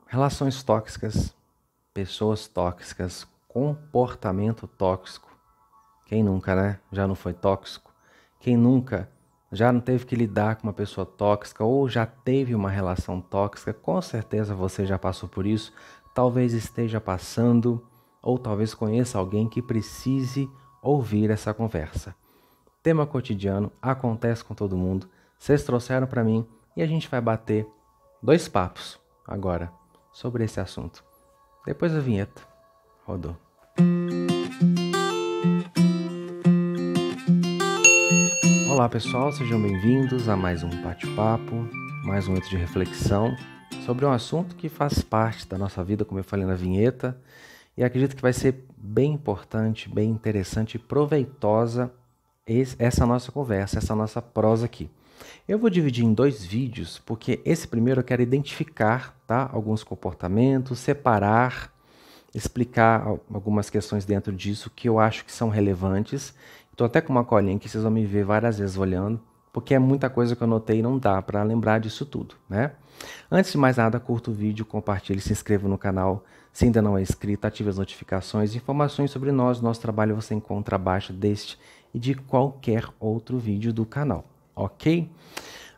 Relações tóxicas, pessoas tóxicas, comportamento tóxico. Quem nunca, né? Já não foi tóxico? Quem nunca já não teve que lidar com uma pessoa tóxica ou já teve uma relação tóxica? Com certeza você já passou por isso. Talvez esteja passando ou talvez conheça alguém que precise ouvir essa conversa. Tema cotidiano, acontece com todo mundo. Vocês trouxeram para mim e a gente vai bater 2 papos agora sobre esse assunto. Depois da vinheta. Rodou. Olá pessoal, sejam bem-vindos a mais um bate-papo, mais um momento de reflexão sobre um assunto que faz parte da nossa vida, como eu falei na vinheta, e acredito que vai ser bem importante, bem interessante e proveitosa essa nossa conversa, essa nossa prosa aqui. Eu vou dividir em 2 vídeos, porque esse primeiro eu quero identificar, tá, alguns comportamentos, separar, explicar algumas questões dentro disso que eu acho que são relevantes. Estou até com uma colinha que vocês vão me ver várias vezes olhando, porque é muita coisa que eu anotei e não dá para lembrar disso tudo, né? Antes de mais nada, curta o vídeo, compartilhe, se inscreva no canal. Se ainda não é inscrito, ative as notificações. Informações sobre nós, nosso trabalho você encontra abaixo deste e de qualquer outro vídeo do canal, ok?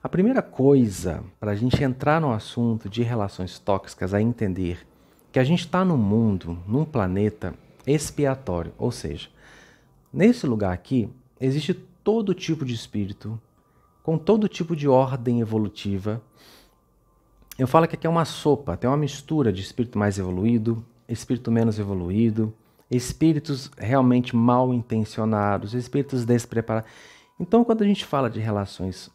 A primeira coisa para a gente entrar no assunto de relações tóxicas é entender que a gente está num mundo, num planeta expiatório, ou seja, nesse lugar aqui existe todo tipo de espírito, com todo tipo de ordem evolutiva. Eu falo que aqui é uma sopa, tem uma mistura de espírito mais evoluído, espírito menos evoluído, espíritos realmente mal intencionados, espíritos despreparados. Então, quando a gente fala de relações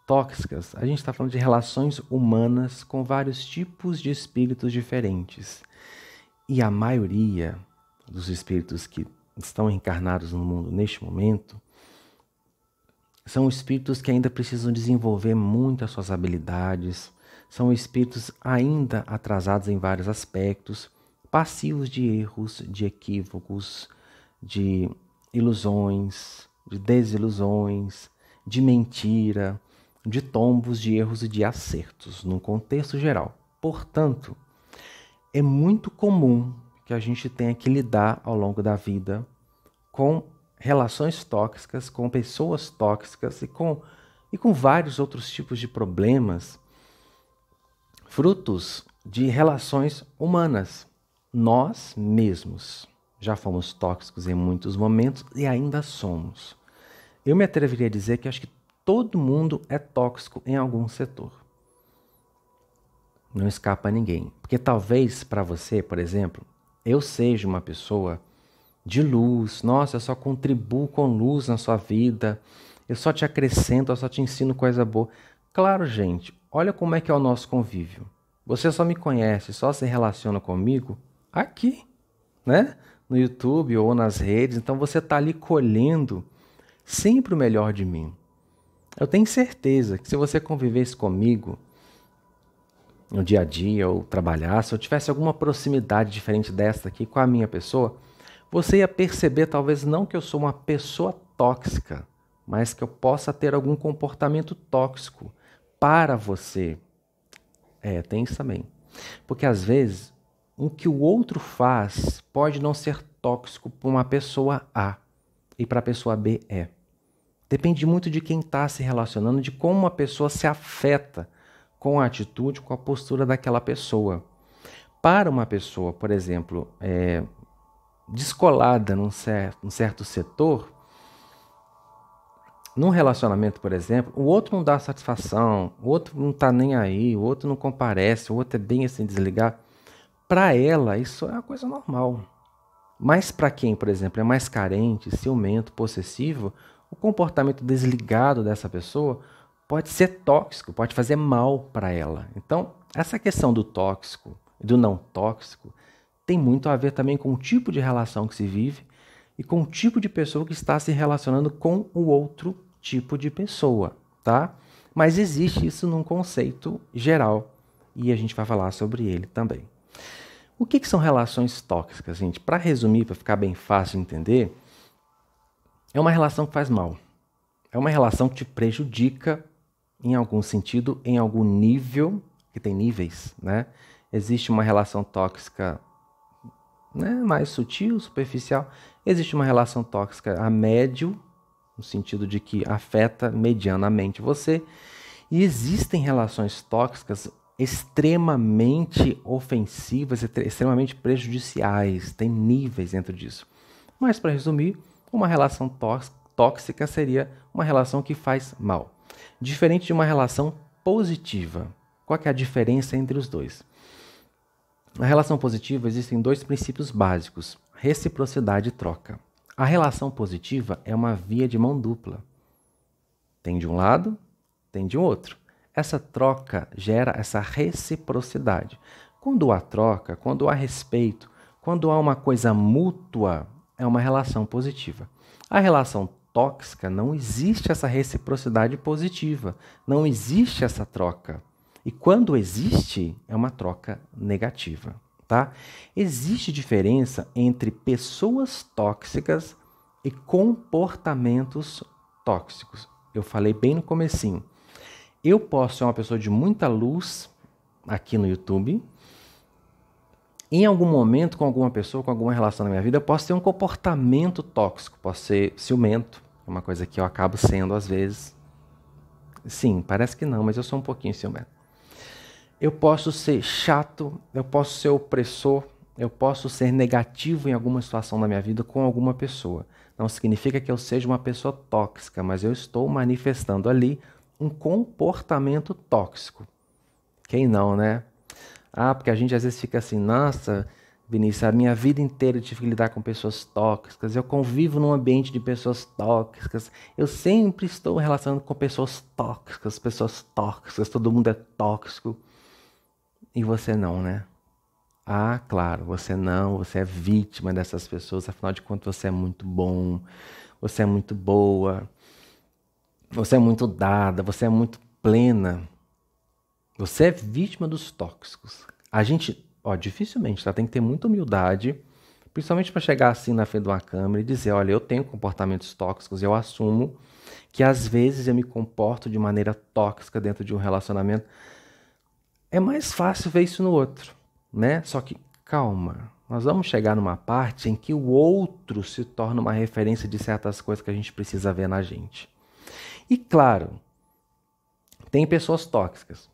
tóxicas, a gente está falando de relações humanas com vários tipos de espíritos diferentes. E a maioria dos espíritos que estão encarnados no mundo neste momento são espíritos que ainda precisam desenvolver muito as suas habilidades, são espíritos ainda atrasados em vários aspectos, passivos de erros, de equívocos, de ilusões, de desilusões, de mentira, de tombos, de erros e de acertos, num contexto geral. Portanto, é muito comum que a gente tenha que lidar ao longo da vida com relações tóxicas, com pessoas tóxicas e com vários outros tipos de problemas, frutos de relações humanas. Nós mesmos já fomos tóxicos em muitos momentos e ainda somos. Eu me atreveria a dizer que acho que todo mundo é tóxico em algum setor. Não escapa a ninguém. Porque talvez para você, por exemplo, eu seja uma pessoa de luz. Nossa, eu só contribuo com luz na sua vida. Eu só te acrescento, eu só te ensino coisa boa. Claro, gente, olha como é que é o nosso convívio. Você só me conhece, só se relaciona comigo aqui, né? No YouTube ou nas redes. Então você está ali colhendo sempre o melhor de mim. Eu tenho certeza que se você convivesse comigo no dia a dia ou trabalhasse, ou tivesse alguma proximidade diferente desta aqui com a minha pessoa, você ia perceber talvez não que eu sou uma pessoa tóxica, mas que eu possa ter algum comportamento tóxico para você. Tem isso também. Porque às vezes o que o outro faz pode não ser tóxico para uma pessoa A e para a pessoa B é. Depende muito de quem está se relacionando, de como uma pessoa se afeta com a atitude, com a postura daquela pessoa. Para uma pessoa, por exemplo, descolada num certo setor, num relacionamento, por exemplo, o outro não dá satisfação, o outro não está nem aí, o outro não comparece, o outro é bem assim desligar. Para ela, isso é uma coisa normal. Mas para quem, por exemplo, é mais carente, ciumento, possessivo, o comportamento desligado dessa pessoa pode ser tóxico, pode fazer mal para ela. Então, essa questão do tóxico e do não tóxico tem muito a ver também com o tipo de relação que se vive e com o tipo de pessoa que está se relacionando com o outro tipo de pessoa, tá? Mas existe isso num conceito geral e a gente vai falar sobre ele também. O que são relações tóxicas, gente? Para resumir, para ficar bem fácil de entender, é uma relação que faz mal. É uma relação que te prejudica em algum sentido, em algum nível, que tem níveis, né? existe uma relação tóxica, né, mais sutil, superficial. Existe uma relação tóxica a médio, no sentido de que afeta medianamente você. E existem relações tóxicas extremamente ofensivas, extremamente prejudiciais. Tem níveis dentro disso. Mas, para resumir, uma relação tóxica seria uma relação que faz mal. Diferente de uma relação positiva. Qual que é a diferença entre os dois? Na relação positiva existem dois princípios básicos: reciprocidade e troca. A relação positiva é uma via de mão dupla. Tem de um lado, tem de outro. Essa troca gera essa reciprocidade. Quando há troca, quando há respeito, quando há uma coisa mútua, é uma relação positiva. A relação tóxica, não existe essa reciprocidade positiva, não existe essa troca. E quando existe, é uma troca negativa, tá? Existe diferença entre pessoas tóxicas e comportamentos tóxicos. Eu falei bem no comecinho. Eu posso ser uma pessoa de muita luz aqui no YouTube. Em algum momento, com alguma pessoa, com alguma relação na minha vida, eu posso ter um comportamento tóxico, posso ser ciumento, é uma coisa que eu acabo sendo às vezes. Sim, parece que não, mas eu sou um pouquinho ciumento. Eu posso ser chato, eu posso ser opressor, eu posso ser negativo em alguma situação da minha vida com alguma pessoa. Não significa que eu seja uma pessoa tóxica, mas eu estou manifestando ali um comportamento tóxico. Quem não, né? Porque a gente às vezes fica assim, nossa, Vinícius, a minha vida inteira eu tive que lidar com pessoas tóxicas, eu convivo num ambiente de pessoas tóxicas, eu sempre estou relacionando com pessoas tóxicas, todo mundo é tóxico. E você não, né? Claro, você não, você é vítima dessas pessoas, afinal de contas você é muito bom, você é muito boa, você é muito dada, você é muito plena. Você é vítima dos tóxicos. A gente, dificilmente, tá? Tem que ter muita humildade, principalmente para chegar assim na frente de uma câmera e dizer, olha, eu tenho comportamentos tóxicos, eu assumo que às vezes eu me comporto de maneira tóxica dentro de um relacionamento. É mais fácil ver isso no outro, né? Só que, calma, nós vamos chegar numa parte em que o outro se torna uma referência de certas coisas que a gente precisa ver na gente. E claro, tem pessoas tóxicas.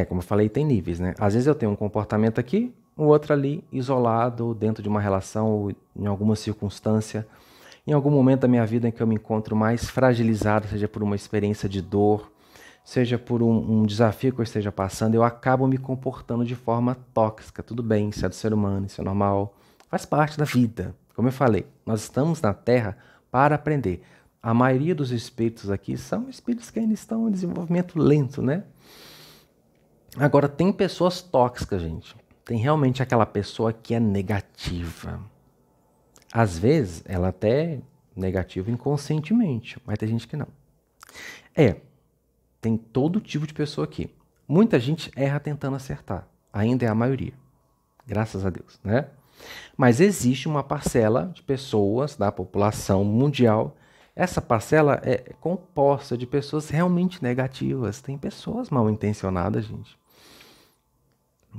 Como eu falei, tem níveis, né? Às vezes eu tenho um comportamento aqui, o outro ali, isolado, dentro de uma relação ou em alguma circunstância, em algum momento da minha vida em que eu me encontro mais fragilizado, seja por uma experiência de dor, seja por um desafio que eu esteja passando, eu acabo me comportando de forma tóxica. Tudo bem, isso é do ser humano, isso é normal, faz parte da vida. Como eu falei, nós estamos na Terra para aprender. A maioria dos espíritos aqui são espíritos que ainda estão em desenvolvimento lento, né? Agora, tem pessoas tóxicas, gente. Tem realmente aquela pessoa que é negativa. Às vezes, ela até é negativa inconscientemente, mas tem gente que não. Tem todo tipo de pessoa aqui. Muita gente erra tentando acertar. Ainda é a maioria. Graças a Deus, né? Mas existe uma parcela de pessoas da população mundial. Essa parcela é composta de pessoas realmente negativas. Tem pessoas mal intencionadas, gente.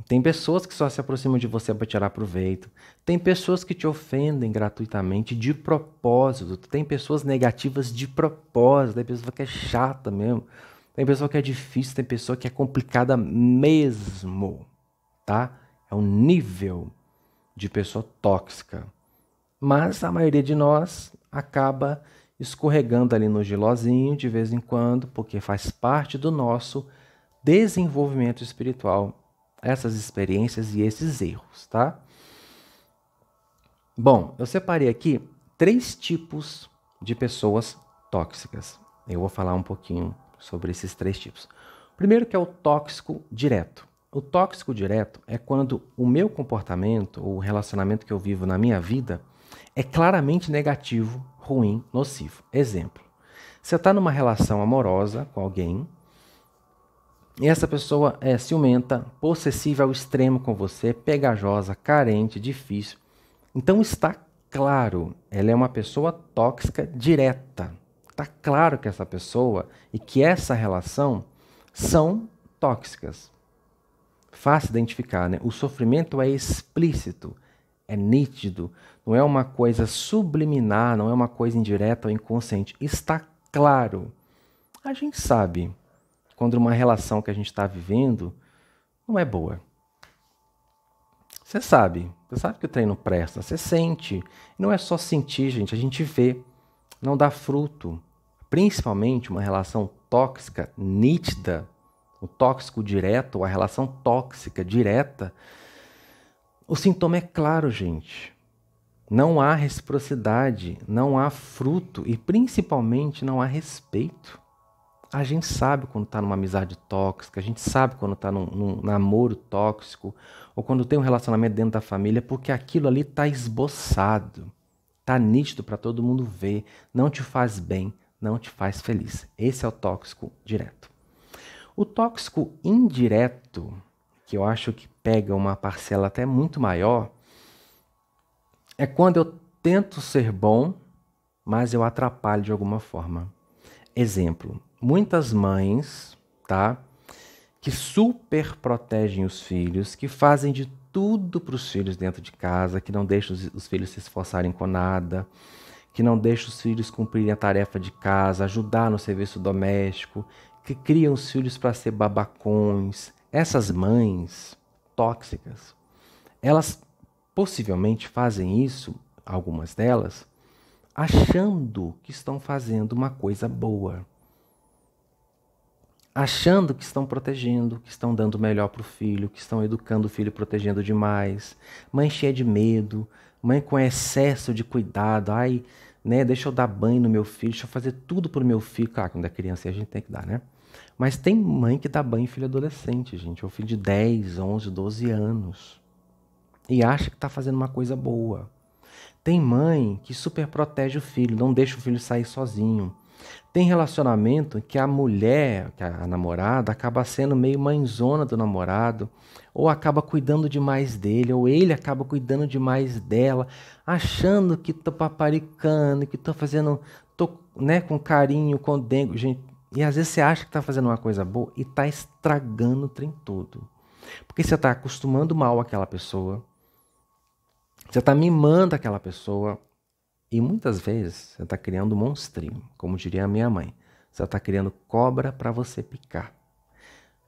Tem pessoas que só se aproximam de você para tirar proveito. Tem pessoas que te ofendem gratuitamente, de propósito. Tem pessoas negativas de propósito. Tem pessoa que é chata mesmo. Tem pessoa que é difícil. Tem pessoa que é complicada mesmo. Tá? É um nível de pessoa tóxica. Mas a maioria de nós acaba escorregando ali no gilozinho de vez em quando, porque faz parte do nosso desenvolvimento espiritual, essas experiências e esses erros, tá? Bom, eu separei aqui 3 tipos de pessoas tóxicas. Eu vou falar um pouquinho sobre esses 3 tipos. O primeiro que é o tóxico direto. O tóxico direto é quando o meu comportamento, ou o relacionamento que eu vivo na minha vida, é claramente negativo, ruim, nocivo. Exemplo, você está numa relação amorosa com alguém, e essa pessoa é ciumenta, possessiva ao extremo com você, pegajosa, carente, difícil. Então está claro, ela é uma pessoa tóxica direta. Está claro que essa pessoa e que essa relação são tóxicas. fácil identificar, né? O sofrimento é explícito, é nítido, não é uma coisa subliminar, não é uma coisa indireta ou inconsciente. Está claro. A gente sabe quando uma relação que a gente está vivendo não é boa. Você sabe que o trem não presta, você sente. Não é só sentir, gente, a gente vê. Não dá fruto. Principalmente uma relação tóxica, nítida, o tóxico direto, ou a relação tóxica direta, o sintoma é claro, gente. Não há reciprocidade, não há fruto e principalmente não há respeito. A gente sabe quando está numa amizade tóxica, a gente sabe quando está num namoro tóxico, ou quando tem um relacionamento dentro da família, porque aquilo ali está esboçado, está nítido para todo mundo ver, não te faz bem, não te faz feliz. Esse é o tóxico direto. O tóxico indireto, que eu acho que pega uma parcela até muito maior, é quando eu tento ser bom, mas eu atrapalho de alguma forma. Exemplo, muitas mães, tá, que super protegem os filhos, que fazem de tudo para os filhos dentro de casa, que não deixam os filhos se esforçarem com nada, que não deixam os filhos cumprirem a tarefa de casa, ajudar no serviço doméstico, que criam os filhos para ser babacões. Essas mães tóxicas, elas possivelmente fazem isso, algumas delas, achando que estão fazendo uma coisa boa. Achando que estão protegendo, que estão dando o melhor para o filho, que estão educando o filho protegendo demais. Mãe cheia de medo, mãe com excesso de cuidado. Ai, né, deixa eu dar banho no meu filho, deixa eu fazer tudo pro meu filho. Claro, quando é criança a gente tem que dar, né? Mas tem mãe que dá banho em filho adolescente, gente. Ou filho de 10, 11, 12 anos. E acha que está fazendo uma coisa boa. Tem mãe que super protege o filho, não deixa o filho sair sozinho. Tem relacionamento que a mulher, que a namorada, acaba sendo meio mãezona do namorado, ou acaba cuidando demais dele, ou ele acaba cuidando demais dela, achando que tô paparicando, que tô fazendo, né, com carinho, com dengo, gente. E às vezes você acha que tá fazendo uma coisa boa e tá estragando o trem todo. Porque você tá acostumando mal aquela pessoa, você tá mimando aquela pessoa, e muitas vezes você está criando um monstrinho, como diria a minha mãe. Você está criando cobra para você picar.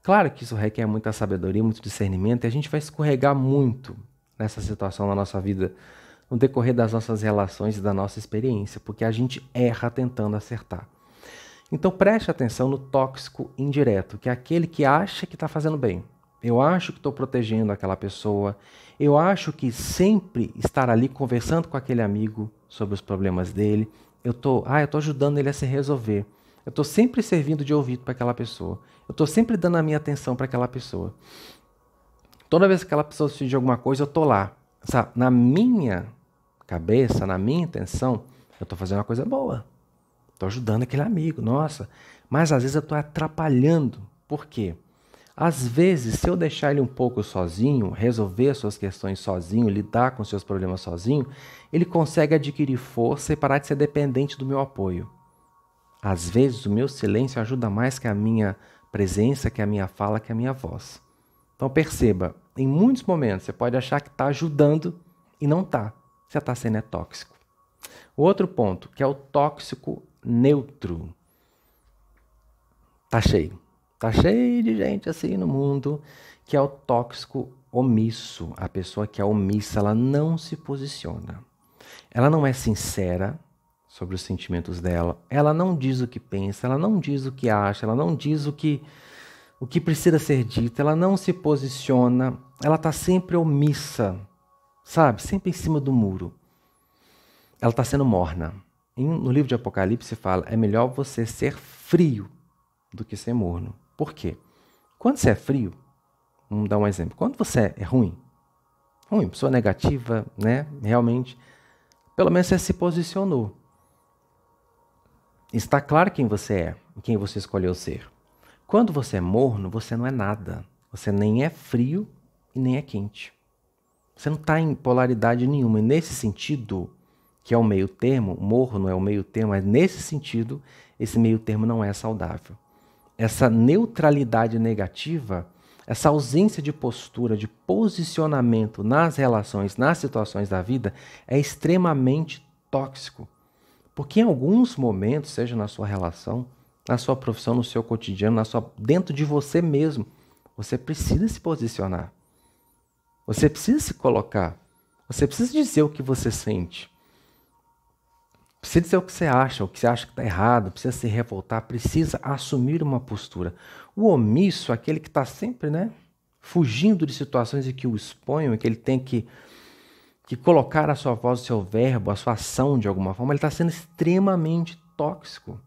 Claro que isso requer muita sabedoria, muito discernimento, e a gente vai escorregar muito nessa situação na nossa vida, no decorrer das nossas relações e da nossa experiência, porque a gente erra tentando acertar. Então preste atenção no tóxico indireto, que é aquele que acha que está fazendo bem. Eu acho que estou protegendo aquela pessoa, eu acho que sempre estar ali conversando com aquele amigo sobre os problemas dele, eu estou ajudando ele a se resolver. Eu estou sempre servindo de ouvido para aquela pessoa. Eu estou sempre dando a minha atenção para aquela pessoa. Toda vez que aquela pessoa precisa de alguma coisa, eu estou lá. Sabe? Na minha cabeça, na minha intenção, eu estou fazendo uma coisa boa. Estou ajudando aquele amigo, nossa. Mas às vezes eu estou atrapalhando. Por quê? Às vezes, se eu deixar ele um pouco sozinho, resolver as suas questões sozinho, lidar com seus problemas sozinho, ele consegue adquirir força e parar de ser dependente do meu apoio. Às vezes, o meu silêncio ajuda mais que a minha presença, que a minha fala, que a minha voz. Então perceba, em muitos momentos você pode achar que está ajudando e não está. Você está sendo tóxico. O outro ponto, que é o tóxico neutro. Tá cheio. Tá cheio de gente assim no mundo, que é o tóxico omisso. A pessoa que é omissa, ela não se posiciona. Ela não é sincera sobre os sentimentos dela. Ela não diz o que pensa, ela não diz o que acha, ela não diz o que precisa ser dito, ela não se posiciona. Ela tá sempre omissa, sabe? Sempre em cima do muro. Ela tá sendo morna. No livro de Apocalipse fala, é melhor você ser frio do que ser morno. Por quê? Quando você é frio, vamos dar um exemplo. Quando você é ruim, pessoa negativa, né? Realmente, pelo menos você se posicionou. Está claro quem você é e quem você escolheu ser. Quando você é morno, você não é nada. Você nem é frio e nem é quente. Você não está em polaridade nenhuma. E nesse sentido, que é o meio termo, morno é o meio termo, mas nesse sentido, esse meio termo não é saudável. Essa neutralidade negativa, essa ausência de postura, de posicionamento nas relações, nas situações da vida, é extremamente tóxico. Porque em alguns momentos, seja na sua relação, na sua profissão, no seu cotidiano, dentro de você mesmo, você precisa se posicionar. Você precisa se colocar. Você precisa dizer o que você sente. Precisa dizer o que você acha que está errado, precisa se revoltar, precisa assumir uma postura. O omisso, aquele que está sempre, fugindo de situações em que o exponham, que ele tem que colocar a sua voz, o seu verbo, a sua ação de alguma forma, ele está sendo extremamente tóxico.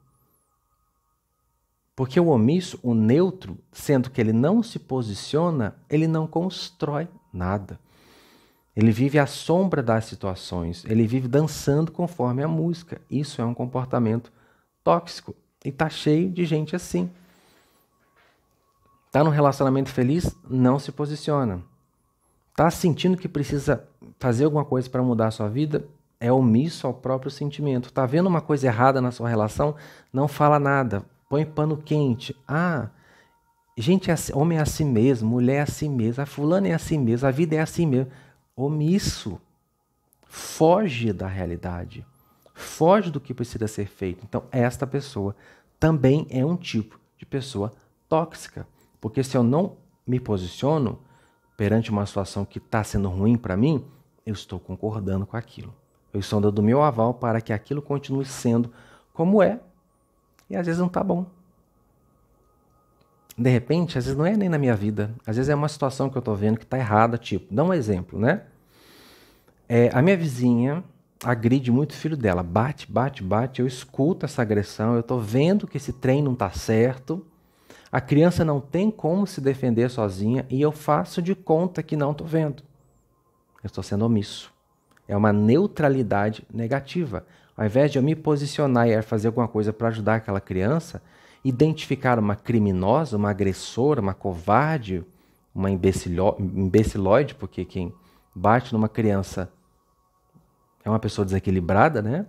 Porque o omisso, o neutro, sendo que ele não se posiciona, ele não constrói nada. Ele vive à sombra das situações, ele vive dançando conforme a música. Isso é um comportamento tóxico e está cheio de gente assim. Está num relacionamento feliz, não se posiciona. Está sentindo que precisa fazer alguma coisa para mudar a sua vida, é omisso ao próprio sentimento. Está vendo uma coisa errada na sua relação, não fala nada, põe pano quente. Gente, homem é assim mesmo, mulher é assim mesmo, a fulana é assim mesmo, a vida é assim mesmo. Omisso, foge da realidade, foge do que precisa ser feito. Então, esta pessoa também é um tipo de pessoa tóxica, porque se eu não me posiciono perante uma situação que está sendo ruim para mim, eu estou concordando com aquilo. Eu estou dando o meu aval para que aquilo continue sendo como é, e às vezes não está bom. De repente, às vezes não é nem na minha vida, às vezes é uma situação que eu estou vendo que está errada, tipo, dá um exemplo, a minha vizinha agride muito o filho dela, bate, eu escuto essa agressão, eu estou vendo que esse trem não está certo, a criança não tem como se defender sozinha e eu faço de conta que não estou vendo. Eu estou sendo omisso. É uma neutralidade negativa. Ao invés de eu me posicionar e fazer alguma coisa para ajudar aquela criança, identificar uma criminosa, uma agressora, uma covarde, uma imbecilóide, porque quem bate numa criança é uma pessoa desequilibrada,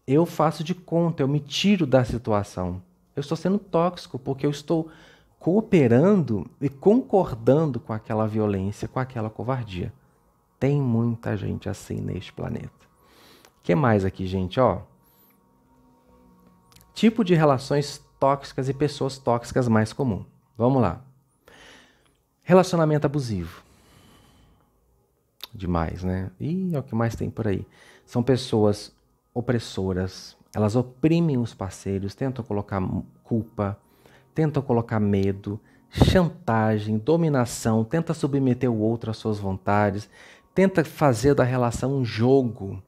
eu faço de conta, eu me tiro da situação. Eu estou sendo tóxico porque eu estou cooperando e concordando com aquela violência, com aquela covardia. Tem muita gente assim neste planeta. O que mais aqui, gente? Tipo de relações tóxicas e pessoas tóxicas mais comum. Vamos lá. Relacionamento abusivo. Demais, E é o que mais tem por aí. São pessoas opressoras, elas oprimem os parceiros, tentam colocar culpa, tentam colocar medo, chantagem, dominação, tenta submeter o outro às suas vontades, tenta fazer da relação um jogo,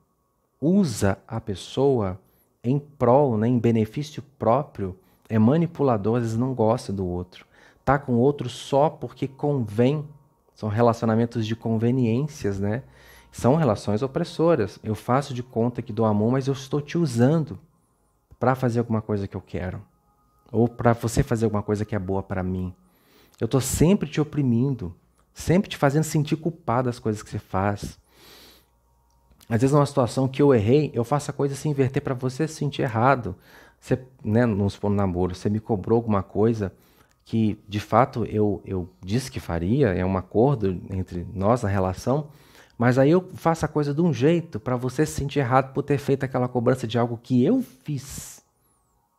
usa a pessoa em prol, em benefício próprio, é manipulador, às vezes não gosta do outro, tá com o outro só porque convém, são relacionamentos de conveniências, São relações opressoras. Eu faço de conta que dou amor, mas eu estou te usando para fazer alguma coisa que eu quero. Ou para você fazer alguma coisa que é boa para mim. Eu estou sempre te oprimindo, sempre te fazendo sentir culpado das coisas que você faz. Às vezes, numa situação que eu errei, eu faço a coisa se inverter para você se sentir errado. Você, vamos supor, no namoro, você me cobrou alguma coisa que, de fato, eu disse que faria, é um acordo entre nós na relação, mas aí eu faço a coisa de um jeito para você se sentir errado por ter feito aquela cobrança de algo que eu fiz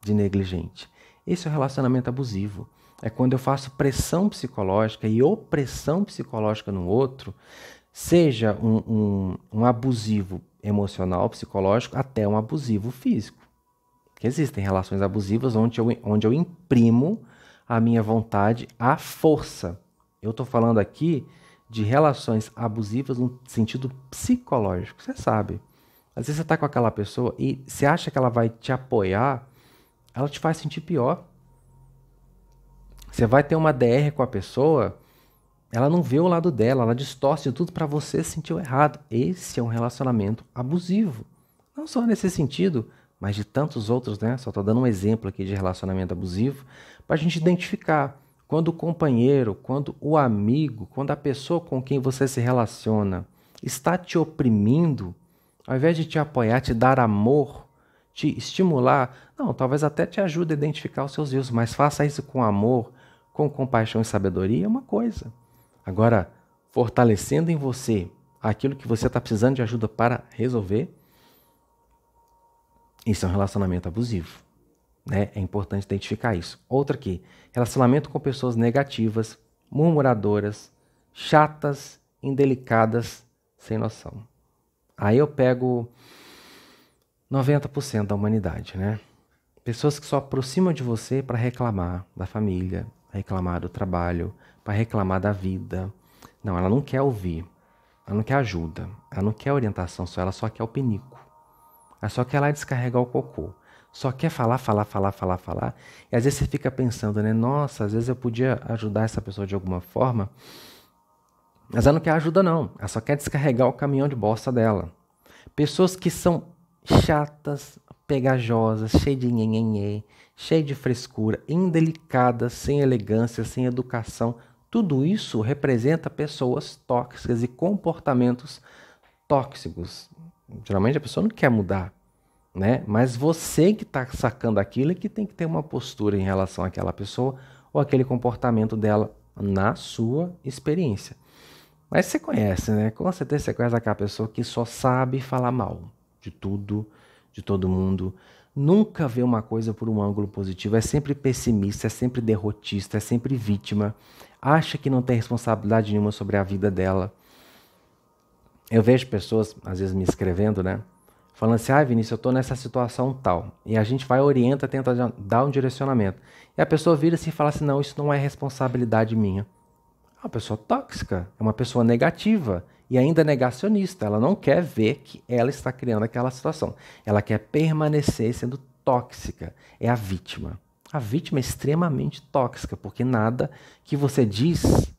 de negligente. Esse é o relacionamento abusivo. É quando eu faço pressão psicológica e opressão psicológica no outro, seja um abusivo emocional, psicológico, até um abusivo físico. Porque existem relações abusivas onde eu imprimo a minha vontade à força. Eu estou falando aqui de relações abusivas no sentido psicológico, você sabe. Às vezes você está com aquela pessoa e você acha que ela vai te apoiar, ela te faz sentir pior. Você vai ter uma DR com a pessoa, ela não vê o lado dela, ela distorce tudo para você se sentir errado. Esse é um relacionamento abusivo. Não só nesse sentido, mas de tantos outros, Só estou dando um exemplo aqui de relacionamento abusivo para a gente identificar. Quando o companheiro, quando o amigo, quando a pessoa com quem você se relaciona está te oprimindo, ao invés de te apoiar, te dar amor, te estimular, não, talvez até te ajude a identificar os seus erros, mas faça isso com amor, com compaixão e sabedoria é uma coisa. Agora, fortalecendo em você aquilo que você está precisando de ajuda para resolver, isso é um relacionamento abusivo, né? É importante identificar isso. Outra aqui, relacionamento com pessoas negativas, murmuradoras, chatas, indelicadas, sem noção. Aí eu pego 90% da humanidade, né? Pessoas que só aproximam de você para reclamar da família, reclamar do trabalho, para reclamar da vida. Não, ela não quer ouvir, ela não quer ajuda, ela não quer orientação, ela só quer o pinico. Ela só quer lá descarregar o cocô. Só quer falar. E às vezes você fica pensando, né? Nossa, às vezes eu podia ajudar essa pessoa de alguma forma. Mas ela não quer ajuda não. Ela só quer descarregar o caminhão de bosta dela. Pessoas que são chatas, pegajosas, cheias de nhenhenhê, cheias de frescura, indelicadas, sem elegância, sem educação. Tudo isso representa pessoas tóxicas e comportamentos tóxicos. Geralmente a pessoa não quer mudar, né? Mas você que está sacando aquilo é que tem que ter uma postura em relação àquela pessoa ou aquele comportamento dela na sua experiência. Mas você conhece, né? Com certeza você conhece aquela pessoa que só sabe falar mal de tudo, de todo mundo. Nunca vê uma coisa por um ângulo positivo. É sempre pessimista, é sempre derrotista, é sempre vítima. Acha que não tem responsabilidade nenhuma sobre a vida dela. Eu vejo pessoas, às vezes, me escrevendo, né? Falando assim, Vinícius, eu estou nessa situação tal. E a gente vai, orienta, tenta dar um direcionamento. E a pessoa vira assim e fala assim, não, isso não é responsabilidade minha. É uma pessoa tóxica, é uma pessoa negativa e ainda negacionista. Ela não quer ver que ela está criando aquela situação. Ela quer permanecer sendo tóxica. É a vítima. A vítima é extremamente tóxica, porque nada que você diz,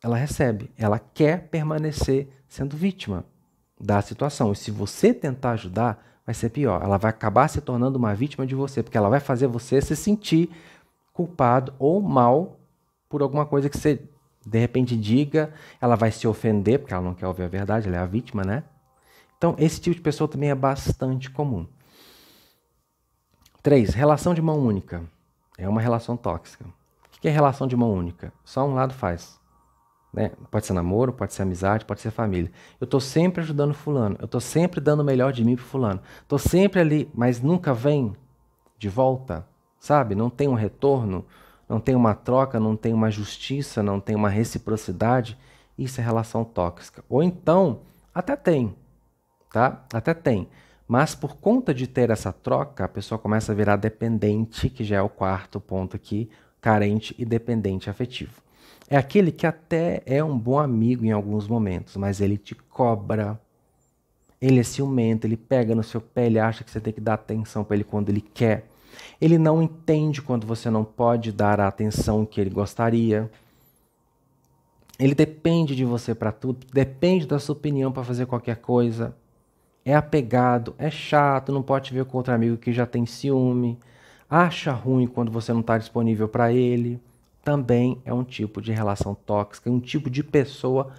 ela recebe. Ela quer permanecer sendo vítima da situação. E se você tentar ajudar, vai ser pior. Ela vai acabar se tornando uma vítima de você, porque ela vai fazer você se sentir culpado ou mal por alguma coisa que você de repente diga. Ela vai se ofender, porque ela não quer ouvir a verdade, ela é a vítima, né? Então, esse tipo de pessoa também é bastante comum. 3. Relação de mão única. É uma relação tóxica. O que é relação de mão única? Só um lado faz. Né? Pode ser namoro, pode ser amizade, pode ser família. Eu estou sempre ajudando fulano, eu estou sempre dando o melhor de mim para fulano. Estou sempre ali, mas nunca vem de volta, sabe? Não tem um retorno, não tem uma troca, não tem uma justiça, não tem uma reciprocidade. Isso é relação tóxica. Ou então, até tem, tá? Até tem. Mas por conta de ter essa troca, a pessoa começa a virar dependente, que já é o quarto ponto aqui, carente e dependente afetivo. É aquele que até é um bom amigo em alguns momentos, mas ele te cobra, ele é ciumento, ele pega no seu pé, ele acha que você tem que dar atenção para ele quando ele quer. Ele não entende quando você não pode dar a atenção que ele gostaria. Ele depende de você para tudo, depende da sua opinião para fazer qualquer coisa. É apegado, é chato, não pode te ver com outro amigo que já tem ciúme. Acha ruim quando você não está disponível para ele. Também é um tipo de relação tóxica, um tipo de pessoa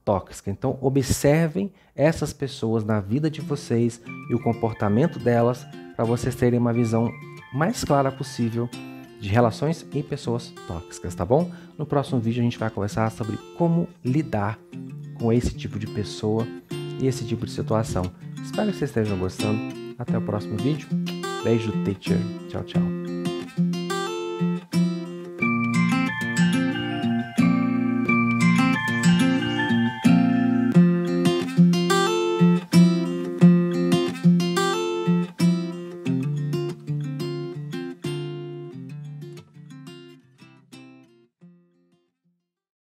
tóxica. Então, observem essas pessoas na vida de vocês e o comportamento delas para vocês terem uma visão mais clara possível de relações e pessoas tóxicas, tá bom? No próximo vídeo a gente vai conversar sobre como lidar com esse tipo de pessoa e esse tipo de situação. Espero que vocês estejam gostando. Até o próximo vídeo. Beijo, teacher. Tchau, tchau.